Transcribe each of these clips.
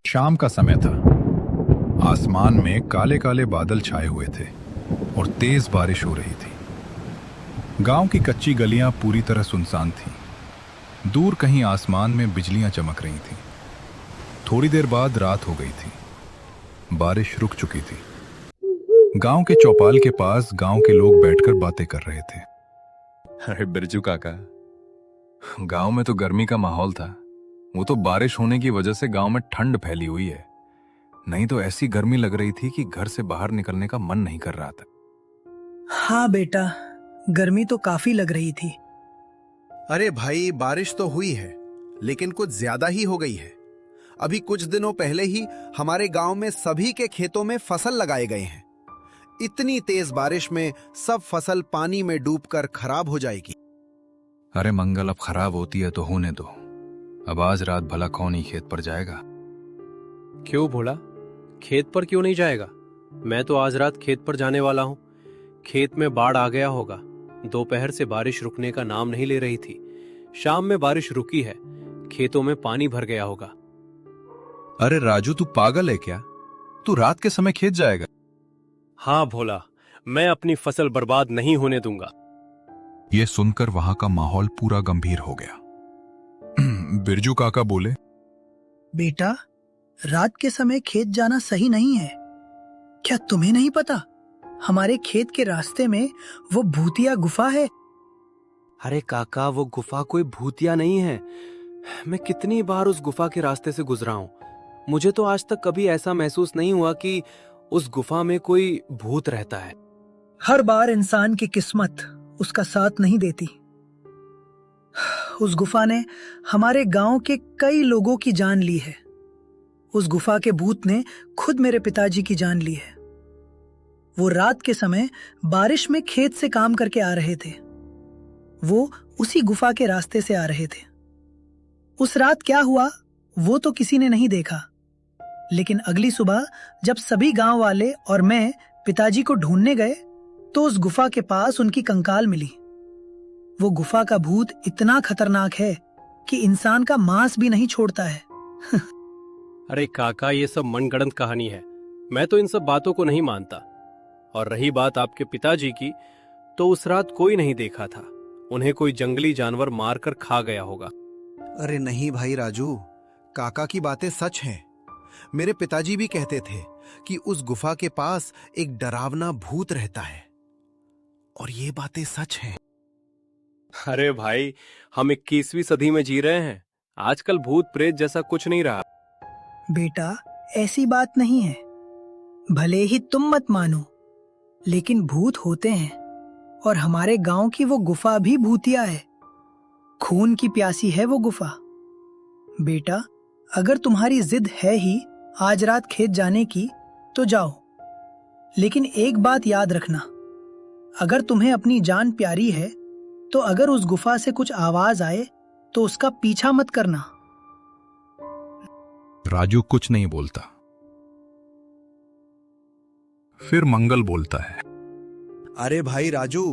शाम का समय था। आसमान में काले काले बादल छाए हुए थे और तेज बारिश हो रही थी। गांव की कच्ची गलियां पूरी तरह सुनसान थीं। दूर कहीं आसमान में बिजलियां चमक रही थीं। थोड़ी देर बाद रात हो गई थी। बारिश रुक चुकी थी। गांव के चौपाल के पास गांव के लोग बैठकर बातें कर रहे थे। अरे बिरजू काका, गांव में तो गर्मी का माहौल था। वो तो बारिश होने की वजह से गांव में ठंड फैली हुई है। नहीं तो ऐसी गर्मी लग रही थी कि घर से बाहर निकलने का मन नहीं कर रहा था। हाँ बेटा, गर्मी तो काफी लग रही थी। अरे भाई, बारिश तो हुई है लेकिन कुछ ज्यादा ही हो गई है। अभी कुछ दिनों पहले ही हमारे गांव में सभी के खेतों में फसल लगाए गए हैं। इतनी तेज बारिश में सब फसल पानी में डूबकर खराब हो जाएगी। अरे मंगल, अब खराब होती है तो होने दो। अब आज रात भला कौन ही खेत पर जाएगा? क्यों भोला, खेत पर क्यों नहीं जाएगा? मैं तो आज रात खेत पर जाने वाला हूँ। खेत में बाढ़ आ गया होगा। दोपहर से बारिश रुकने का नाम नहीं ले रही थी। शाम में बारिश रुकी है। खेतों में पानी भर गया होगा। अरे राजू, तू पागल है क्या? तू रात के समय खेत जाएगा? हाँ भोला, मैं अपनी फसल बर्बाद नहीं होने दूंगा। यह सुनकर वहां का माहौल पूरा गंभीर हो गया। बिरजू काका बोले, बेटा, रात के समय खेत जाना सही नहीं है। क्या तुम्हें नहीं पता, हमारे खेत के रास्ते में वो भूतिया गुफा है। अरे काका, वो गुफा कोई भूतिया नहीं है। मैं कितनी बार उस गुफा के रास्ते से गुजरा हूं। मुझे तो आज तक कभी ऐसा महसूस नहीं हुआ कि उस गुफा में कोई भूत रहता है। हर बार इंसान की किस्मत उसका साथ नहीं देती। उस गुफा ने हमारे गांव के कई लोगों की जान ली है। उस गुफा के भूत ने खुद मेरे पिताजी की जान ली है। वो रात के समय बारिश में खेत से काम करके आ रहे थे। वो उसी गुफा के रास्ते से आ रहे थे। उस रात क्या हुआ वो तो किसी ने नहीं देखा, लेकिन अगली सुबह जब सभी गांव वाले और मैं पिताजी को ढूंढने गए तो उस गुफा के पास उनकी कंकाल मिली। वो गुफा का भूत इतना खतरनाक है कि इंसान का मांस भी नहीं छोड़ता है। अरे काका, ये सब मनगढ़ंत कहानी है। मैं तो इन सब बातों को नहीं मानता। और रही बात आपके पिताजी की, तो उस रात कोई नहीं देखा था। उन्हें कोई जंगली जानवर मारकर खा गया होगा। अरे नहीं भाई राजू, काका की बातें सच हैं। मेरे पिताजी भी कहते थे कि उस गुफा के पास एक डरावना भूत रहता है, और ये बातें सच हैं। अरे भाई, हम 21वीं सदी में जी रहे हैं। आजकल भूत प्रेत जैसा कुछ नहीं रहा। बेटा, ऐसी बात नहीं है। भले ही तुम मत मानो, लेकिन भूत होते हैं। और हमारे गांव की वो गुफा भी भूतिया है। खून की प्यासी है वो गुफा। बेटा, अगर तुम्हारी जिद है ही आज रात खेत जाने की तो जाओ, लेकिन एक बात याद रखना, अगर तुम्हें अपनी जान प्यारी है तो अगर उस गुफा से कुछ आवाज आए तो उसका पीछा मत करना। राजू कुछ नहीं बोलता। फिर मंगल बोलता है, अरे भाई राजू,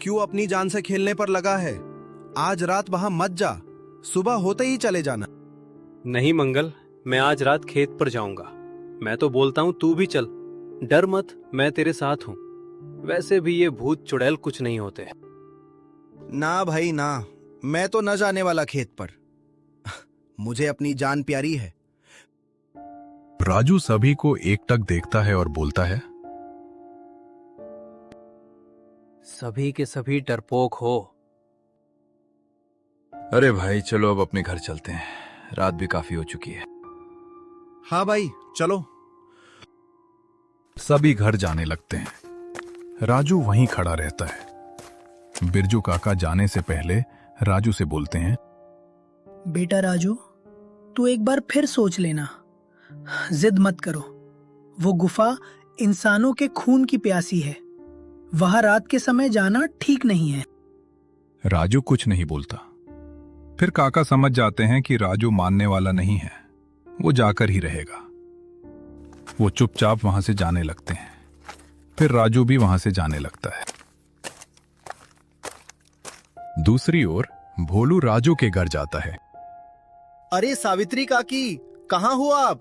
क्यों अपनी जान से खेलने पर लगा है? आज रात वहां मत जा, सुबह होते ही चले जाना। नहीं मंगल, मैं आज रात खेत पर जाऊंगा। मैं तो बोलता हूँ तू भी चल। डर मत, मैं तेरे साथ हूँ। वैसे भी ये भूत चुड़ैल कुछ नहीं होते। ना भाई ना, मैं तो न जाने वाला खेत पर। मुझे अपनी जान प्यारी है। राजू सभी को एकटक देखता है और बोलता है, सभी के सभी डरपोक हो। अरे भाई चलो, अब अपने घर चलते हैं। रात भी काफी हो चुकी है। हाँ भाई चलो। सभी घर जाने लगते हैं। राजू वहीं खड़ा रहता है। बिरजू काका जाने से पहले राजू से बोलते हैं, बेटा राजू, तू एक बार फिर सोच लेना। जिद मत करो। वो गुफा इंसानों के खून की प्यासी है। वहां रात के समय जाना ठीक नहीं है। राजू कुछ नहीं बोलता। फिर काका समझ जाते हैं कि राजू मानने वाला नहीं है, वो जाकर ही रहेगा। वो चुपचाप वहां से जाने लगते हैं। फिर राजू भी वहां से जाने लगता है। दूसरी ओर भोलू राजू के घर जाता है। अरे सावित्री काकी, कहाँ हो आप?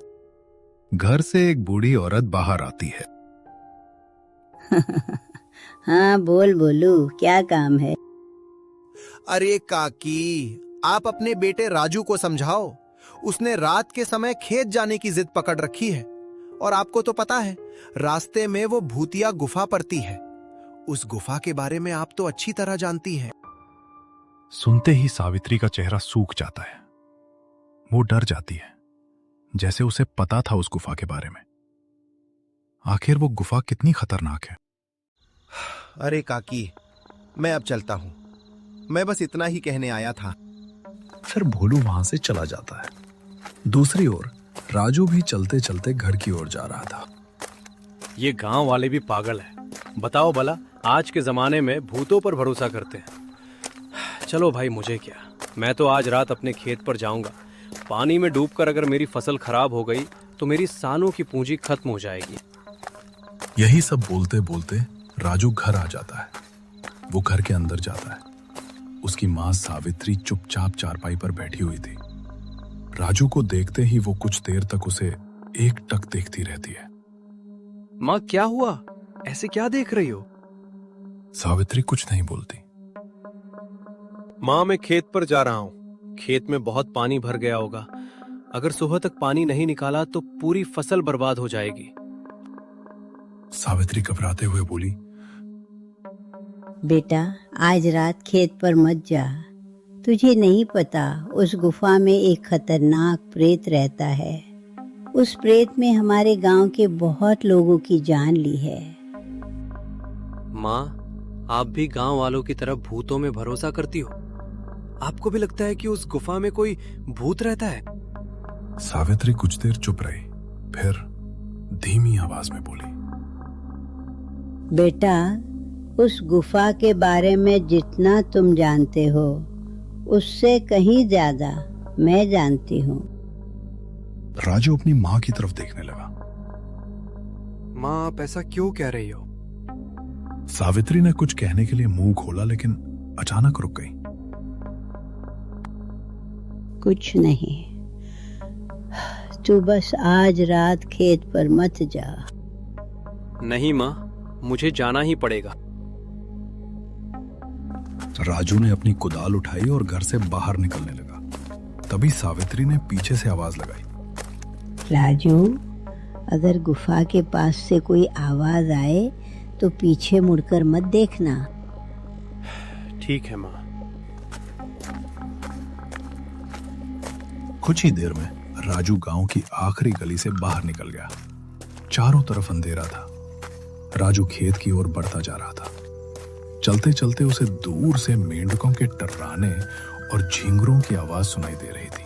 घर से एक बूढ़ी औरत बाहर आती है। हाँ बोल बोलू, क्या काम है? अरे काकी, आप अपने बेटे राजू को समझाओ। उसने रात के समय खेत जाने की जिद पकड़ रखी है। और आपको तो पता है, रास्ते में वो भूतिया गुफा पड़ती है। उस गुफा के बारे में आप तो अच्छी तरह जानती हैं। सुनते ही सावित्री का चेहरा सूख जाता है। वो डर जाती है, जैसे उसे पता था उस गुफा के बारे में। आखिर वो गुफा कितनी खतरनाक है। अरे काकी, मैं अब चलता हूं। मैं बस इतना ही कहने आया था। फिर भोलू वहां से चला जाता है। दूसरी ओर राजू भी चलते चलते घर की ओर जा रहा था। ये गांव वाले भी पागल हैं। बताओ भला, आज के जमाने में भूतों पर भरोसा करते हैं। चलो भाई, मुझे क्या, मैं तो आज रात अपने खेत पर जाऊंगा। पानी में डूबकर अगर मेरी फसल खराब हो गई तो मेरी सालों की पूंजी खत्म हो जाएगी। यही सब बोलते बोलते राजू घर आ जाता है। वो घर के अंदर जाता है। उसकी मां सावित्री चुपचाप चारपाई पर बैठी हुई थी। राजू को देखते ही वो कुछ देर तक उसे एकटक देखती रहती है। माँ, क्या हुआ? ऐसे क्या देख रही हो? सावित्री कुछ नहीं बोलती। माँ, मैं खेत पर जा रहा हूँ। खेत में बहुत पानी भर गया होगा। अगर सुबह तक पानी नहीं निकाला तो पूरी फसल बर्बाद हो जाएगी। सावित्री घबराते हुए बोली, बेटा, आज रात खेत पर मत जा। तुझे नहीं पता, उस गुफा में एक खतरनाक प्रेत रहता है। उस प्रेत में हमारे गांव के बहुत लोगों की जान ली है। माँ, आप भी गांव वालों की तरह भूतों में भरोसा करती हो? आपको भी लगता है कि उस गुफा में कोई भूत रहता है? सावित्री कुछ देर चुप रही, फिर धीमी आवाज में बोली, बेटा, उस गुफा के बारे में जितना तुम जानते हो, उससे कहीं ज्यादा मैं जानती हूँ। राजू अपनी मां की तरफ देखने लगा। माँ, आप ऐसा क्यों कह रही हो? सावित्री ने कुछ कहने के लिए मुंह खोला, लेकिन अचानक रुक गई। कुछ नहीं, तू बस आज रात खेत पर मत जा। नहीं माँ, मुझे जाना ही पड़ेगा। राजू ने अपनी कुदाल उठाई और घर से बाहर निकलने लगा। तभी सावित्री ने पीछे से आवाज लगाई, राजू, अगर गुफा के पास से कोई आवाज आए तो पीछे मुड़कर मत देखना। ठीक है माँ। कुछ ही देर में राजू गांव की आखिरी गली से बाहर निकल गया। चारों तरफ अंधेरा था। राजू खेत की ओर बढ़ता जा रहा था। चलते चलते उसे दूर से मेंढकों के टर्राने और झींगरों की आवाज सुनाई दे रही थी।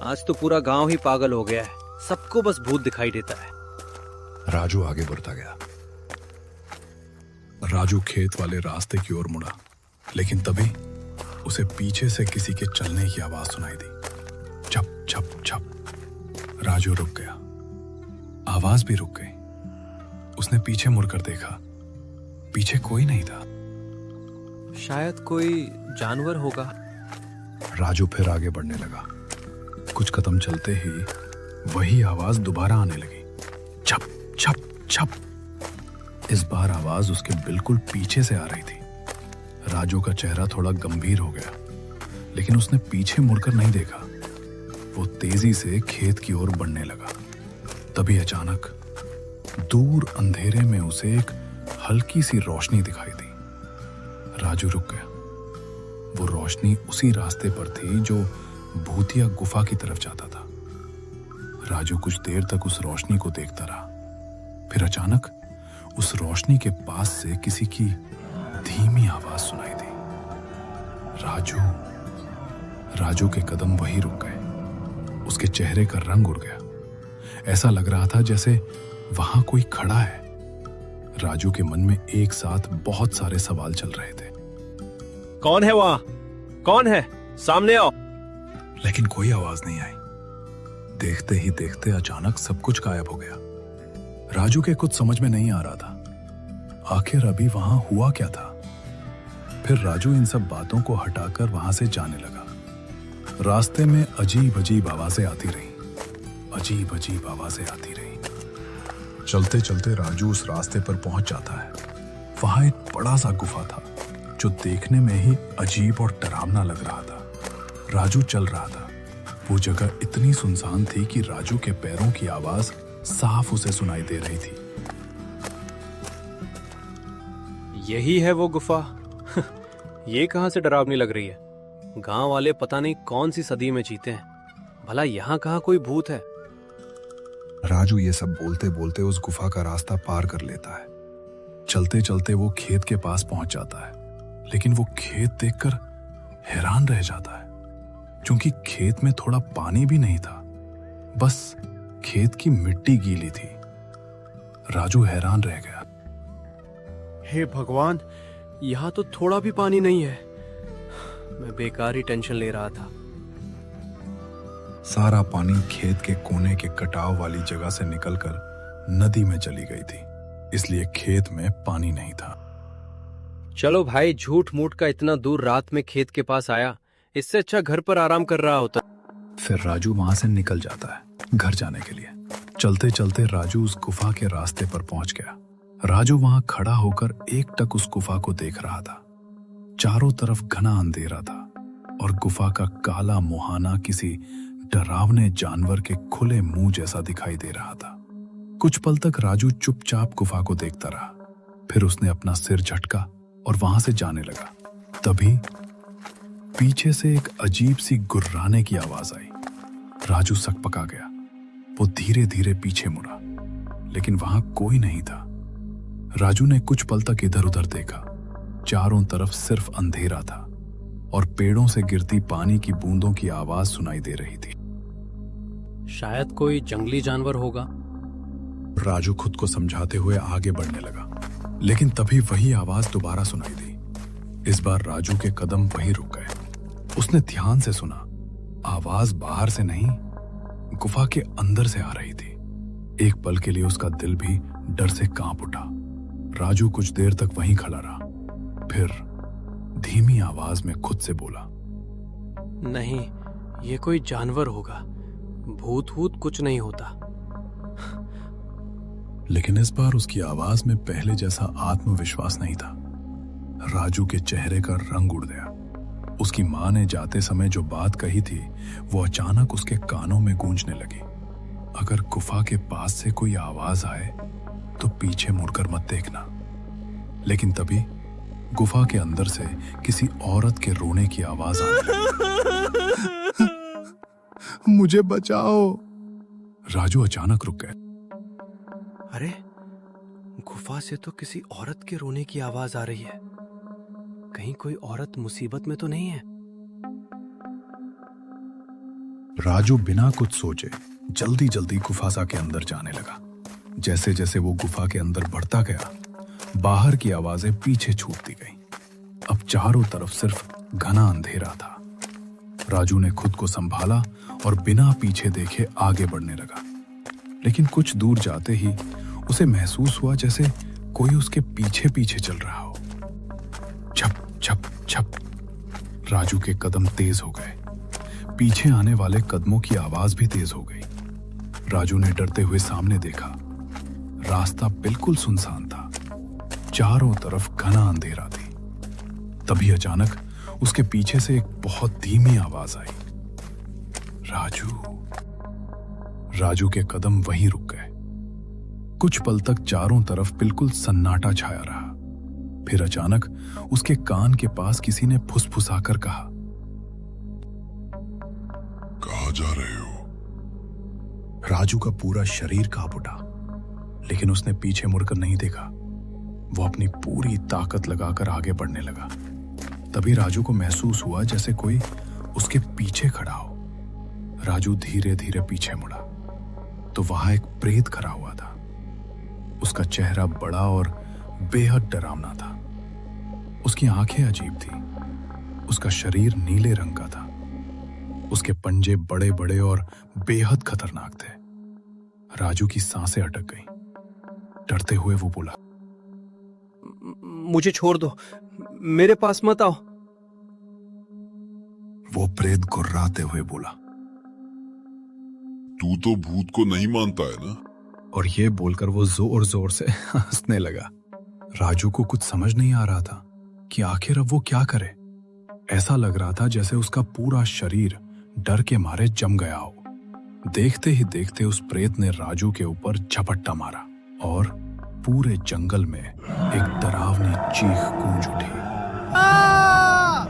आज तो पूरा गांव ही पागल हो गया है। सबको बस भूत दिखाई देता है। राजू आगे बढ़ता गया। राजू खेत वाले रास्ते की ओर मुड़ा, लेकिन तभी उसे पीछे से किसी के चलने की आवाज सुनाई दी। छप छप छप। राजू रुक गया। आवाज भी रुक गई। उसने पीछे मुड़कर देखा। पीछे कोई नहीं था। शायद कोई जानवर होगा। राजू फिर आगे बढ़ने लगा। कुछ कदम चलते ही वही आवाज दोबारा आने लगी। छप छप छप। इस बार आवाज उसके बिल्कुल पीछे से आ रही थी। राजू का चेहरा थोड़ा गंभीर हो गया, लेकिन उसने पीछे मुड़कर नहीं देखा। वो तेजी से खेत की ओर बढ़ने लगा। तभी अचानक दूर अंधेरे में उसे एक हल्की सी रोशनी दिखाई दी। राजू रुक गया। वो रोशनी उसी रास्ते पर थी जो भूतिया गुफा की तरफ जाता था। राजू कुछ देर तक उस रोशनी को देखता रहा। फिर अचानक उस रोशनी के पास से किसी की धीमी आवाज सुनाई दी, राजू। राजू के कदम वहीं रुक गए। उसके चेहरे का रंग उड़ गया। ऐसा लग रहा था जैसे वहां कोई खड़ा है। राजू के मन में एक साथ बहुत सारे सवाल चल रहे थे। कौन है वहां? कौन है? सामने आओ। लेकिन कोई आवाज नहीं आई। देखते ही देखते अचानक सब कुछ गायब हो गया। राजू के कुछ समझ में नहीं आ रहा था। आखिर अभी वहां हुआ क्या था? फिर राजू इन सब बातों को हटाकर वहां से जाने लगा। रास्ते में अजीब अजीब आवाजें आती रहीं। अजीब अजीब आवाजें आती रही। चलते चलते राजू उस रास्ते पर पहुंच जाता है। वहां एक बड़ा सा गुफा था जो देखने में ही अजीब और डरावना लग रहा था। राजू चल रहा था। वो जगह इतनी सुनसान थी कि राजू के पैरों की आवाज साफ उसे सुनाई दे रही थी। यही है वो गुफा। ये कहां से डरावनी लग रही है? गांव वाले पता नहीं कौन सी सदी में जीते हैं। भला यहाँ कहाँ कोई भूत है? राजू ये सब बोलते बोलते उस गुफा का रास्ता पार कर लेता है। चलते चलते वो खेत के पास पहुंच जाता है, लेकिन वो खेत देखकर हैरान रह जाता है क्योंकि खेत में थोड़ा पानी भी नहीं था, बस खेत की मिट्टी गीली थी। राजू हैरान रह गया। हे भगवान, यहाँ तो थोड़ा भी पानी नहीं है। मैं बेकार ही टेंशन ले रहा था। सारा पानी खेत के कोने के कटाव वाली जगह से निकलकर नदी में चली गई थी, इसलिए खेत में पानी नहीं था। चलो भाई, झूठ मूठ का इतना दूर रात में खेत के पास आया, इससे अच्छा घर पर आराम कर रहा होता। फिर राजू वहां से निकल जाता है घर जाने के लिए। चलते चलते राजू उस गुफा के रास्ते पर पहुंच गया। राजू वहां खड़ा होकर एकटक उस गुफा को देख रहा था। चारों तरफ घना अंधेरा था और गुफा का काला मुहाना किसी डरावने जानवर के खुले मुंह जैसा दिखाई दे रहा था। कुछ पल तक राजू चुपचाप गुफा को देखता रहा। फिर उसने अपना सिर झटका और वहां से जाने लगा। तभी पीछे से एक अजीब सी गुर्राने की आवाज आई। राजू सकपका गया। वो धीरे धीरे पीछे मुड़ा, लेकिन वहां कोई नहीं था। राजू ने कुछ पल तक इधर उधर देखा। चारों तरफ सिर्फ अंधेरा था और पेड़ों से गिरती पानी की बूंदों की आवाज सुनाई दे रही थी। शायद कोई जंगली जानवर होगा। राजू खुद को समझाते हुए आगे बढ़ने लगा, लेकिन तभी वही आवाज दोबारा सुनाई दी। इस बार राजू के कदम वहीं रुक गए। उसने ध्यान से सुना। आवाज बाहर से नहीं, गुफा के अंदर से आ रही थी। एक पल के लिए उसका दिल भी डर से कांप उठा। राजू कुछ देर तक वहीं खड़ा रहा, फिर धीमी आवाज में खुद से बोला, नहीं, ये कोई जानवर होगा। भूत वूत कुछ नहीं होता। लेकिन इस बार उसकी आवाज में पहले जैसा आत्मविश्वास नहीं था। राजू के चेहरे का रंग उड़ गया। उसकी मां ने जाते समय जो बात कही थी वो अचानक उसके कानों में गूंजने लगी। अगर गुफा के पास से कोई आवाज आए तो पीछे मुड़कर मत देखना। लेकिन तभी गुफा के अंदर से किसी औरत के रोने की आवाज आने लगी। मुझे बचाओ। राजू अचानक रुक गए। अरे, गुफा से तो किसी औरत के रोने की आवाज आ रही है। कहीं कोई औरत मुसीबत में तो नहीं है? राजू बिना कुछ सोचे जल्दी जल्दी गुफा के अंदर जाने लगा। जैसे जैसे वो गुफा के अंदर बढ़ता गया, बाहर की आवाजें पीछे छूटती गईं। अब चारों तरफ सिर्फ घना अंधेरा था। राजू ने खुद को संभाला और बिना पीछे देखे आगे बढ़ने लगा। लेकिन कुछ दूर जाते ही उसे महसूस हुआ जैसे कोई उसके पीछे पीछे चल रहा हो। छप छप छप। राजू के कदम तेज हो गए। पीछे आने वाले कदमों की आवाज भी तेज हो गई। राजू ने डरते हुए सामने देखा। रास्ता बिल्कुल सुनसान था। चारों तरफ घना अंधेरा थी। तभी अचानक उसके पीछे से एक बहुत धीमी आवाज आई, राजू। राजू के कदम वहीं रुक गए। कुछ पल तक चारों तरफ बिल्कुल सन्नाटा छाया रहा। फिर अचानक उसके कान के पास किसी ने फुसफुसाकर कहा, कहाँ जा रहे हो? राजू का पूरा शरीर कांप उठा, लेकिन उसने पीछे मुड़कर नहीं देखा। वो अपनी पूरी ताकत लगाकर आगे बढ़ने लगा। तभी राजू को महसूस हुआ जैसे कोई उसके पीछे खड़ा हो। राजू धीरे धीरे पीछे मुड़ा तो वहां एक प्रेत खड़ा हुआ था। उसका चेहरा बड़ा और बेहद डरावना था। उसकी आंखें अजीब थी। उसका शरीर नीले रंग का था। उसके पंजे बड़े बड़े और बेहद खतरनाक थे। राजू की सांसें अटक गईं। डरते हुए वो बोला, मुझे छोड़ दो, मेरे पास मत आओ। वो प्रेत गुर्राते हुए बोला, तू तो भूत को नहीं मानता है ना? और ये बोलकर वो जोर जोर से हंसने लगा। राजू को कुछ समझ नहीं आ रहा था कि आखिर अब वो क्या करे। ऐसा लग रहा था जैसे उसका पूरा शरीर डर के मारे जम गया हो। देखते ही देखते उस प्रेत ने राजू के ऊपर झपट्टा मारा और पूरे जंगल में एक डरावनी चीख गूंज उठी।